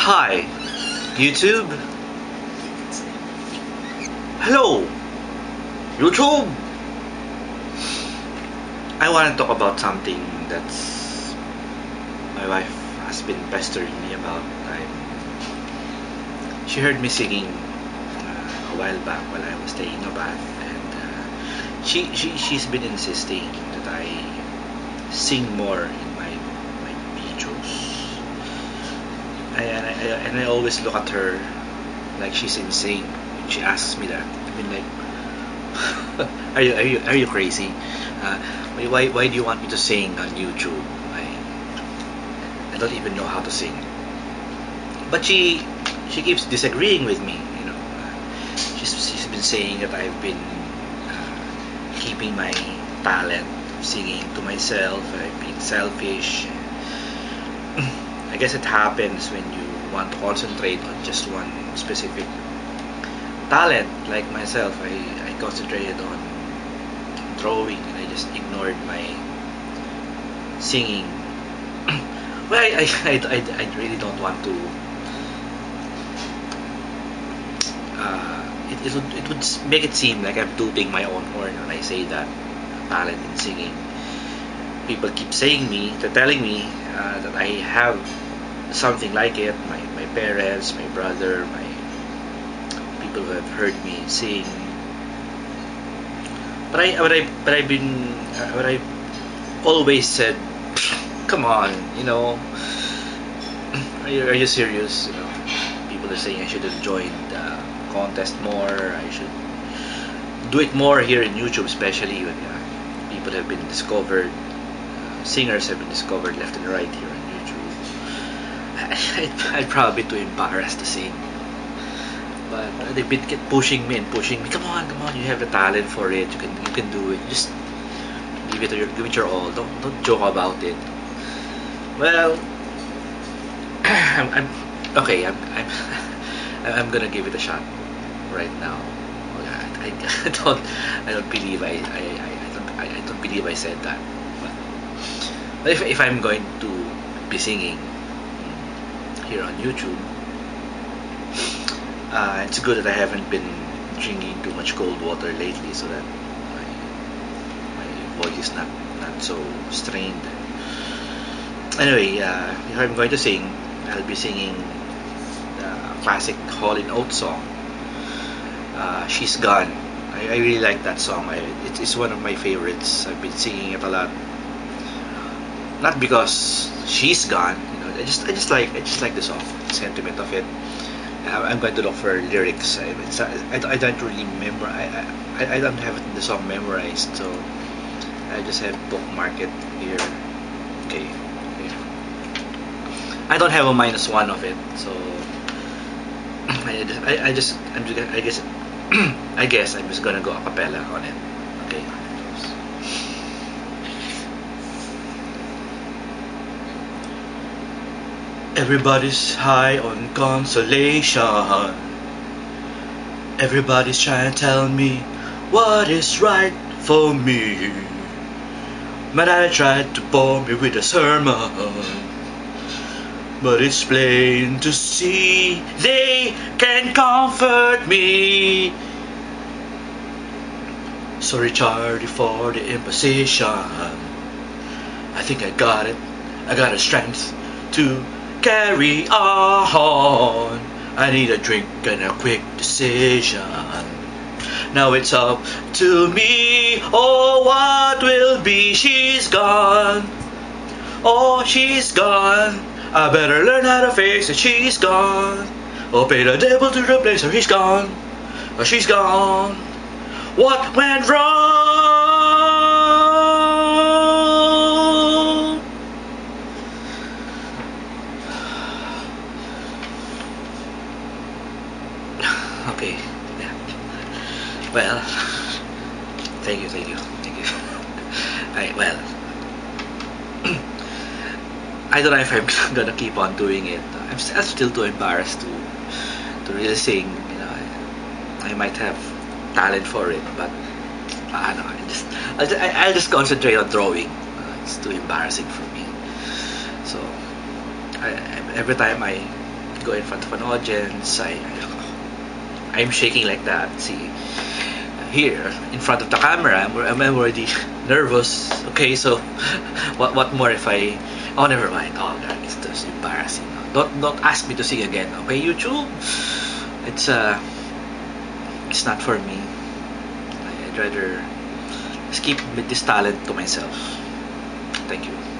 Hi, YouTube. Hello, YouTube. I want to talk about something that's my wife has been pestering me about. She heard me singing a while back while I was taking a bath, and she's been insisting that I sing more in my videos. I always look at her like she's insane when she asks me that. I mean, like, are you crazy? Why do you want me to sing on YouTube? I don't even know how to sing. But she keeps disagreeing with me. She's been saying that I've been keeping my talent singing to myself. I've been selfish. I guess it happens when you want to concentrate on just one specific talent. Like myself, I concentrated on drawing and I just ignored my singing. Well, I really don't want to. It would make it seem like I'm tooting my own horn when I say that talent in singing. People keep saying me, they're telling me that I have something like it. My parents, my brother, my people who have heard me sing. But I've always said, come on, are you serious? People are saying I should have joined the contest more. I should do it more here in YouTube, especially when people have been discovered. Singers have been discovered left and right here on YouTube. I'd probably be too embarrassed to sing, but they've been pushing me. Come on, you have the talent for it. You can do it. Just give it your all. Don't joke about it. Well, I'm okay. I'm gonna give it a shot right now. I don't believe I don't believe I said that. But if I'm going to be singing here on YouTube, it's good that I haven't been drinking too much cold water lately, so that my voice is not so strained. Anyway, if I'm going to sing, I'll be singing the classic Hall & Oates song, She's Gone. I really like that song. It's one of my favorites. I've been singing it a lot. Not because she's gone, I just like the song, the sentiment of it. I'm going to look for lyrics. I don't really remember. I don't have the song memorized, so I just have bookmark it here. Okay. I don't have a -1 of it, so I guess I'm just gonna go a cappella on it. Okay. Everybody's high on consolation. Everybody's trying to tell me what is right for me. My dad tried to bore me with a sermon, but it's plain to see they can comfort me. Sorry, Charlie, for the imposition. I think I got it. I got the strength to carry on. I need a drink and a quick decision. Now it's up to me. Oh, what will be? She's gone. Oh, she's gone. I better learn how to face it. She's gone. Oh, pay the devil to replace her. He's gone. Oh, she's gone. What went wrong? Okay. Yeah. Well, thank you. Well, I don't know if I'm gonna keep on doing it. I'm still too embarrassed to really sing. I might have talent for it, but I don't know. I'll just concentrate on drawing. It's too embarrassing for me. So every time I go in front of an audience. I'm shaking like that. See, here in front of the camera, I'm already nervous. Okay, so what more if I? Oh, never mind. Oh, God, it's just embarrassing. Don't ask me to sing again. Okay, YouTube. It's not for me. I'd rather just keep this talent to myself. Thank you.